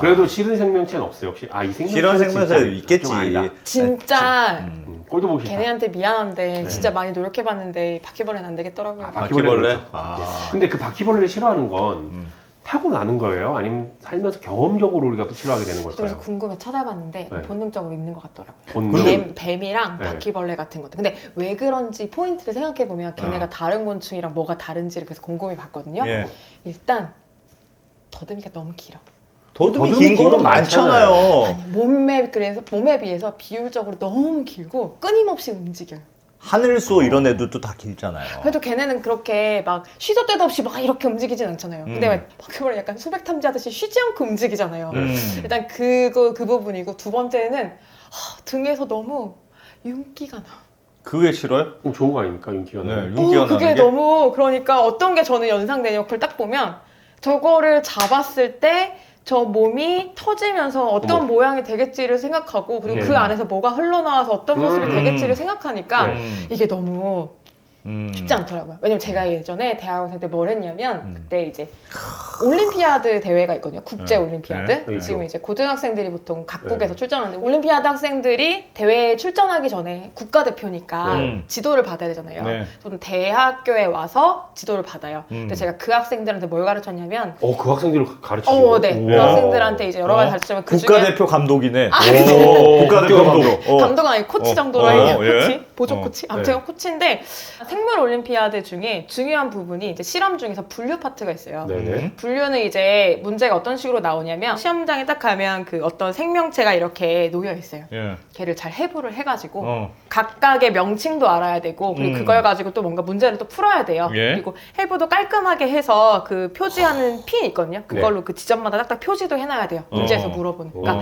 그래도 싫은 생명체는 없어요 혹시? 이 생명체 싫은 생명체 있겠지. 진짜 꼴도 보기 싫다. 걔네한테 미안한데 네. 진짜 많이 노력해봤는데 바퀴벌레는 안 되겠더라고요. 바퀴벌레? 근데 그 바퀴벌레를 싫어하는 건 타고 나는 거예요? 아니면 살면서 경험적으로 우리가 싫어하게 되는 그래서 걸까요? 궁금해 찾아봤는데 네. 본능적으로 있는 것 같더라고요. 본능? 뱀이랑 네. 바퀴벌레 같은 것들. 근데 왜 그런지 포인트를 생각해보면 걔네가 다른 곤충이랑 뭐가 다른지를 그래서 곰곰이 봤거든요. 예. 일단 더듬이가 너무 길어. 더듬이 더듬이 긴 긴 거는 건 많잖아요. 그래서 몸에 비해서 비율적으로 너무 길고 끊임없이 움직여요. 하늘소 이런 애들도 다 길잖아요. 그래도 걔네는 그렇게 막 쉬도 때도 없이 막 이렇게 움직이진 않잖아요. 근데 왜 바퀴벌레 약간 수백 탐지하듯이 쉬지 않고 움직이잖아요. 일단 그 부분이고 두 번째는 등에서 너무 윤기가 나. 그게 싫어요? 좋은 거 아닙니까 윤기가 네, 나는? 윤기가 그게 나는 게? 너무 그러니까 어떤 게 저는 연상되냐고 딱 보면 저거를 잡았을 때 저 몸이 터지면서 어떤 어머. 모양이 되겠지를 생각하고 그리고 네. 그 안에서 뭐가 흘러나와서 어떤 모습이 되겠지를 생각하니까 네. 이게 너무 쉽지 않더라고요. 왜냐면 제가 예전에 대학원생 때 뭘 했냐면 그때 이제 올림피아드 대회가 있거든요. 국제 네. 올림피아드. 네. 지금 이제 고등학생들이 보통 각국에서 네. 출전하는데 올림피아드 학생들이 대회에 출전하기 전에 국가대표니까 네. 지도를 받아야 되잖아요. 네. 저는 대학교에 와서 지도를 받아요. 근데 제가 그 학생들한테 뭘 가르쳤냐면 그 학생들을 가르치고. 네. 그 학생들한테 이제 여러 가지 가르치면 그 중에 국가대표 감독이네. 그치. 국가대표 감독. 감독은 아니고 코치 정도로 해요. 예. 코치? 보조 코치? 아무튼 코치인데 생물 올림피아드 중에 중요한 부분이 이제 실험 중에서 분류 파트가 있어요. 네네. 분류는 이제 문제가 어떤 식으로 나오냐면 시험장에 딱 가면 그 어떤 생명체가 이렇게 놓여 있어요. 예. 걔를 잘 해부를 해가지고 각각의 명칭도 알아야 되고 그리고 그걸 가지고 또 뭔가 문제를 또 풀어야 돼요. 예. 그리고 해부도 깔끔하게 해서 그 표지하는 핀 있거든요. 그걸로 그 지점마다 딱딱 표지도 해놔야 돼요. 문제에서 물어보니까.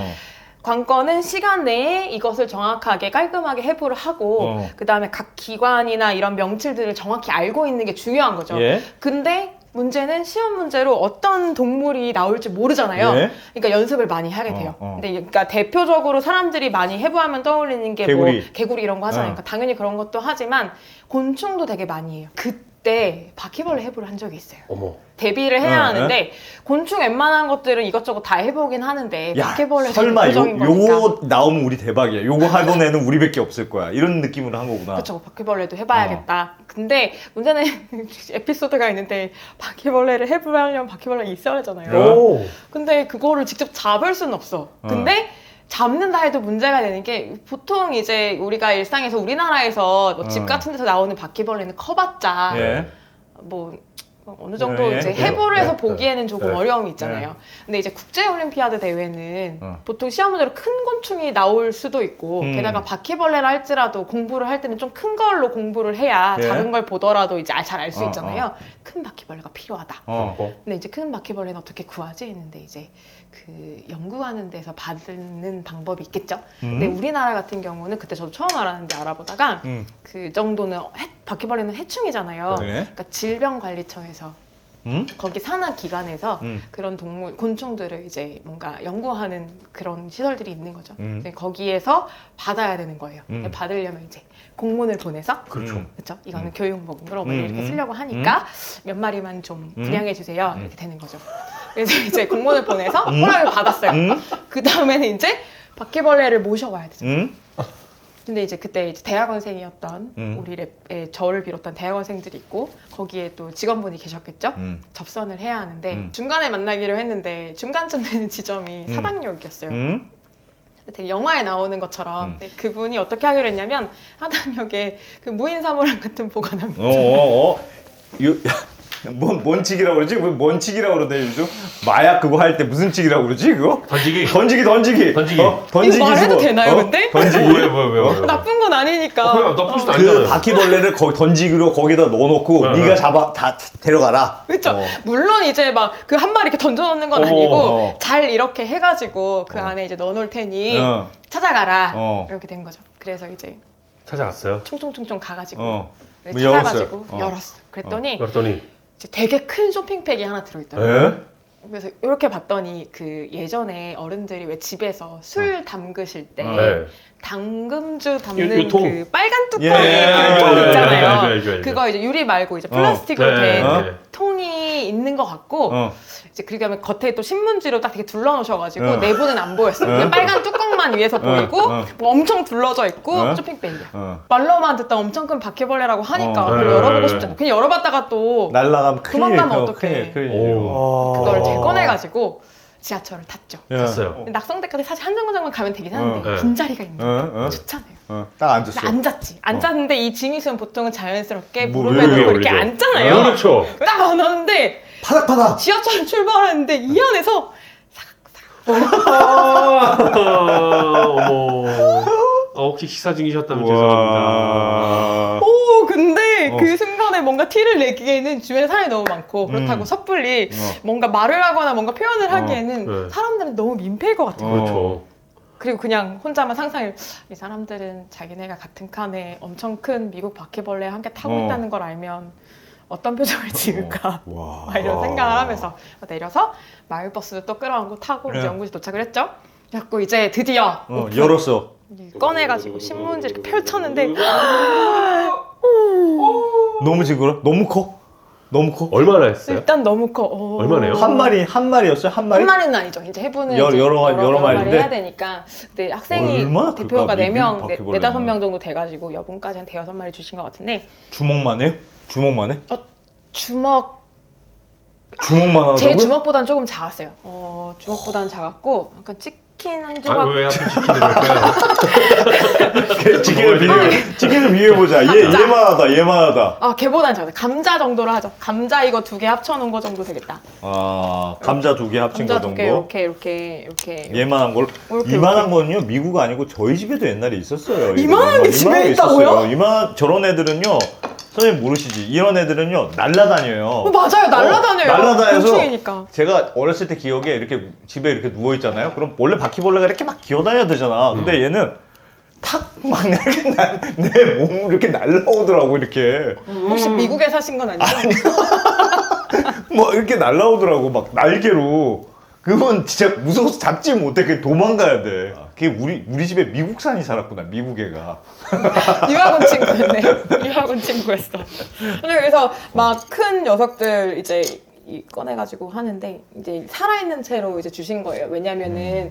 관건은 시간 내에 이것을 정확하게 깔끔하게 해부를 하고 그 다음에 각 기관이나 이런 명칭들을 정확히 알고 있는 게 중요한 거죠. 예. 근데 문제는 시험 문제로 어떤 동물이 나올지 모르잖아요. 예. 그러니까 연습을 많이 하게 돼요. 근데 그러니까 대표적으로 사람들이 많이 해부하면 떠올리는 게 뭐 개구리. 개구리 이런 거 하잖아요. 그러니까 당연히 그런 것도 하지만 곤충도 되게 많이 해요. 그때 바퀴벌레 해부를 한 적이 있어요. 어머. 대비를 해야 하는데 곤충 웬만한 것들은 이것저것 다 해보긴 하는데 야, 바퀴벌레 설마 대표적인 거니까. 요거 나오면 우리 대박이야. 요거 하던 애는 우리밖에 없을 거야. 이런 느낌으로 한 거구나. 그렇죠. 바퀴벌레도 해봐야겠다. 근데 문제는 에피소드가 있는데 바퀴벌레를 해부하려면 바퀴벌레가 있어야 하잖아요. 오. 근데 그거를 직접 잡을 수는 없어. 근데 잡는다 해도 문제가 되는 게 보통 이제 우리가 일상에서 우리나라에서 뭐 집 같은 데서 나오는 바퀴벌레는 커봤자 예. 뭐 어느 정도 예, 이제 예. 해부를 해서 예, 보기에는 조금 예. 어려움이 있잖아요. 근데 이제 국제올림피아드 대회는 어. 보통 시험 문제로 큰 곤충이 나올 수도 있고 게다가 바퀴벌레를 할지라도 공부를 할 때는 좀 큰 걸로 공부를 해야 예. 작은 걸 보더라도 이제 잘 알 수 어, 있잖아요. 큰 바퀴벌레가 필요하다. 근데 이제 큰 바퀴벌레는 어떻게 구하지? 했는데 이제 그 연구하는 데서 받는 방법이 있겠죠. 근데 우리나라 같은 경우는 그때 저도 처음 알았는데 알아보다가 그 정도는 바퀴벌레는 해충이잖아요. 네. 그러니까 질병관리청에서 거기 산하 기관에서 그런 동물 곤충들을 이제 뭔가 연구하는 그런 시설들이 있는 거죠. 근데 거기에서 받아야 되는 거예요. 받으려면 이제 공문을 보내서 그렇죠. 그렇죠? 이거는 교육목으로 뭐 이렇게 쓰려고 하니까 몇 마리만 좀 분양해 주세요. 이렇게 되는 거죠. 그래서 이제 공문을 보내서 허락을 받았어요. 그 다음에는 이제 바퀴벌레를 모셔와야 되죠. 근데 이제 그때 이제 대학원생이었던 우리 랩에 저를 비롯한 대학원생들이 있고 거기에 또 직원분이 계셨겠죠. 접선을 해야 하는데 중간에 만나기로 했는데 중간쯤 되는 지점이 사당역이었어요. 되게 영화에 나오는 것처럼 근데 그분이 어떻게 하기로 했냐면 하당역에 그 무인 사물함 같은 보관함 뭔 치기라고 그러지? 뭔 치기라고 그러대 요즘? 마약 그거 할 때 무슨 치기라고 그러지 그거? 던지기. 던지기. 던지기. 던지기 이거 말해도 수거. 되나요, 근데? 던지기. 왜? 나쁜 건 아니니까. 그냥 나쁜 수도 그 아니잖아요. 바퀴벌레를 거기 던지기로 거기다 넣어놓고 네, 네가 네. 잡아 다 데려가라. 그렇죠. 물론 이제 막 그 한 마리 이렇게 던져놓는 건 아니고 잘 이렇게 해가지고 그 안에 이제 넣어놓을 테니 찾아가라 이렇게 된 거죠. 그래서 이제 찾아갔어요. 총총총총 가가지고 뭐 찾아가지고 열었어요. 열었어. 그랬더니 그랬더니 이제 되게 큰 쇼핑백이 하나 들어있더라고요. 에? 그래서 이렇게 봤더니 그 예전에 어른들이 왜 집에서 술 담그실 때 네. 당금주 담는 요 통. 그 빨간 뚜껑이 예, 그 통 예, 있잖아요. 예. 그거 이제 유리 말고 이제 플라스틱으로 네, 된 네. 그 통이 많이 있는 것 같고 이제 그러면 겉에 또 신문지로 딱 되게 둘러놓으셔가지고 내부는 안 보였어요. 그냥 빨간 뚜껑만 위에서 보이고 뭐 엄청 둘러져 있고 쇼핑백이야. 말로만 듣다 엄청 큰 바퀴벌레라고 하니까 그걸 열어보고 싶잖아. 그냥 열어봤다가 또 날라가면 도망가면 어떡해. 그걸 이제 오. 꺼내가지고 지하철을 탔죠. 탔어요. 낙성대까지 사실 한 정거장만 가면 되긴 하는데 네. 빈자리가 있는 거 좋잖아요. 딱 앉았어. 나 앉았지. 앉았는데 이 징이수는 보통은 자연스럽게 뭐 무릎에 위에 놓고 이렇게 올리죠. 앉잖아요. 그렇죠. 딱 앉았는데 파닥파닥. 지하철을 출발하는데 이 안에서 어머. 혹시 식사 중이셨다면 죄송합니다. 오 근데 그 순간에 뭔가 티를 내기에는 주변에 사람이 너무 많고 그렇다고 섣불리 뭔가 말을 하거나 뭔가 표현을 하기에는 네. 사람들은 너무 민폐일 것 같아요. 그렇죠. 그리고 그냥 혼자만 상상을 이 사람들은 자기네가 같은 칸에 엄청 큰 미국 바퀴벌레와 함께 타고 있다는 걸 알면 어떤 표정을 지을까 막 이런 생각을 하면서 내려서 마을버스를 또 끌어안고 타고 이제 연구실 도착을 했죠. 그래갖고 이제 드디어 열었어. 꺼내가지고 신문지 이렇게 펼쳤는데 너무 징그러? 너무 커? 너무 커? 얼마나 했어요? 일단 너무 커. 얼마네요? 한 마리였어요? 한 마리? 한 마리는 아니죠. 이제 해부는 여러 이제 마리인데? 마리 해야 되니까. 근데 학생이 얼마나 대표가 클까? 4명, 미국 바퀴벌레는. 4-5명 정도 돼가지고 여분까지 한 5-6마리 주신 것 같은데 주먹만 해요? 주먹만 해? 주먹 주먹만 하다고요? 제 주먹보다는 조금 작았어요. 주먹보다는 작았고 약간 치킨 한 조각. 왜 하필 치킨을 그럴까요? 치킨을 비교해보자. 얘만 하다. 걔보다는 작아요. 감자 정도로 하죠. 감자 이거 2개 합쳐놓은 거 정도 되겠다. 감자 2개 합친 감자 거 2개 정도? 이렇게. 얘만한 걸? 이렇게, 이만한 거는요, 미국 아니고 저희 집에도 옛날에 있었어요. 이만한 게 집에 있다고요? 저런 애들은요, 선생님 모르시지? 이런 애들은요, 날라다녀요. 맞아요. 날라다녀요. 날라다녀서 곤충이니까. 제가 어렸을 때 기억에 이렇게 집에 이렇게 누워있잖아요? 그럼 원래 바퀴벌레가 이렇게 막 기어다녀야 되잖아. 근데 얘는 탁 막 이렇게 내 몸으로 이렇게 날라오더라고, 이렇게. 혹시 미국에 사신 건 아니죠? 뭐 이렇게 날라오더라고, 막 날개로. 그건 진짜 무서워서 잡지 못해. 그게 도망가야 돼. 그게 우리 집에 미국산이 살았구나, 미국 애가. 유학원 친구였네. 유학원 친구였어. 그래서 막 큰 녀석들 이제 꺼내가지고 하는데 이제 살아있는 채로 이제 주신 거예요. 왜냐면은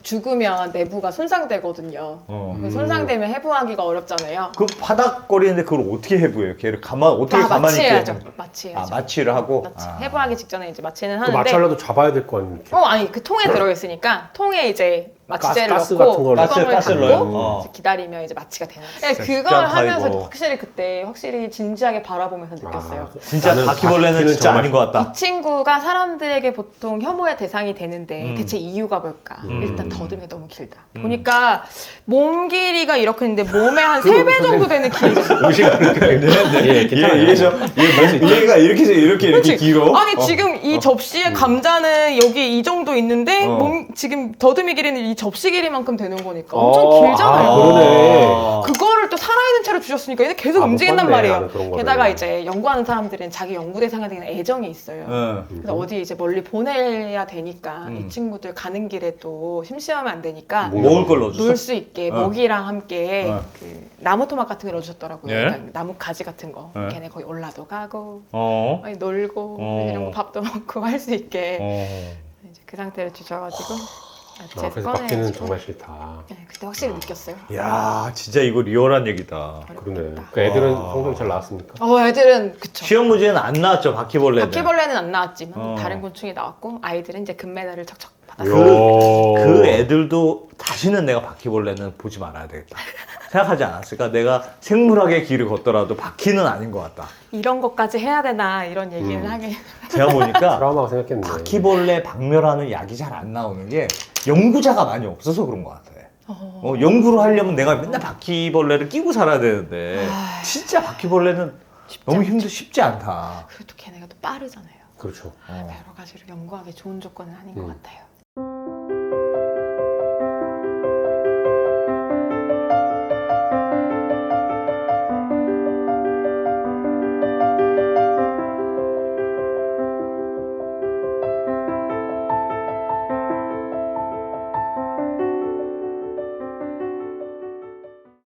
죽으면 내부가 손상되거든요. 손상되면 해부하기가 어렵잖아요. 그 바닥거리는데 그걸 어떻게 해부해요? 걔를 어떻게 가만히 마취해야죠. 있게 마취해야죠. 마취를 하고? 마취. 해부하기 직전에 이제 마취는 그 하는데. 마찰라도 잡아야 될 거 아닙니까? 아니 그 통에 들어있으니까 통에 이제 마취제를 가스 같은 넣고 거를. 뚜껑을 가스를 닫고 넣어요? 이제 기다리면 이제 마취가 되는 거예요. 진짜 그걸 쉽지 않다, 하면서 이거. 확실히 그때 진지하게 바라보면서 느꼈어요. 진짜 나는 바퀴벌레는 바퀴는 진짜 정말 아닌 것 같다. 이 친구가 사람들에게 보통 혐오의 대상이 되는데 대체 이유가 뭘까? 일단 더듬이 너무 길다. 보니까 몸 길이가 이렇게 있는데 몸에 한 3배 정도 되는 길이죠. 예, 괜찮아요. 얘가 이렇게 그치? 길어? 아니 지금 이 접시에 감자는 여기 이 정도 있는데 지금 더듬이 길이는 이 접시 길이만큼 되는 거니까 엄청 길잖아요. 그러네. 그거를 또 살아있는 채로 주셨으니까 얘는 계속 못 움직인단 봤네, 말이에요. 나는 그런 거를. 게다가 이제 연구하는 사람들은 자기 연구 대상에 대한 애정이 있어요. 그래서 어디 이제 멀리 보내야 되니까 이 친구들 가는 길에 또 심심하면 안 되니까 먹을 걸 넣어줬어? 놀 수 있게 먹이랑 함께 어. 그 나무 토막 같은 거 넣어주셨더라고요. 예? 그러니까 나무 가지 같은 거. 예? 걔네 거기 올라도 가고 어. 놀고 이런 거 밥도 먹고 할 수 있게 이제 그 상태를 주셔가지고 제 그래서 바퀴는 꺼내가지고 정말 싫다. 네, 그때 확실히 느꼈어요. 야, 진짜 이거 리얼한 얘기다. 그러네. 그 애들은 성적이 잘 나왔습니까? 애들은 그쵸. 시험 문제는 안 나왔죠, 바퀴벌레는. 바퀴벌레는 안 나왔지만 다른 곤충이 나왔고 아이들은 이제 금메달을 척척 받았어요. 그 애들도 다시는 내가 바퀴벌레는 보지 말아야 되겠다 생각하지 않았을까? 내가 생물학의 길을 걷더라도 바퀴는 아닌 것 같다. 이런 것까지 해야 되나 이런 얘기를 하게. 제가 보니까 트라우마가 생겼겠네. 바퀴벌레 박멸하는 약이 잘 안 나오는 게 연구자가 많이 없어서 그런 것 같아. 연구를 하려면 내가 맨날 바퀴벌레를 끼고 살아야 되는데 진짜 바퀴벌레는 너무 쉽지 않다. 그래도 걔네가 또 빠르잖아요. 그렇죠. 여러 가지로 연구하기 좋은 조건은 아닌 것 같아요.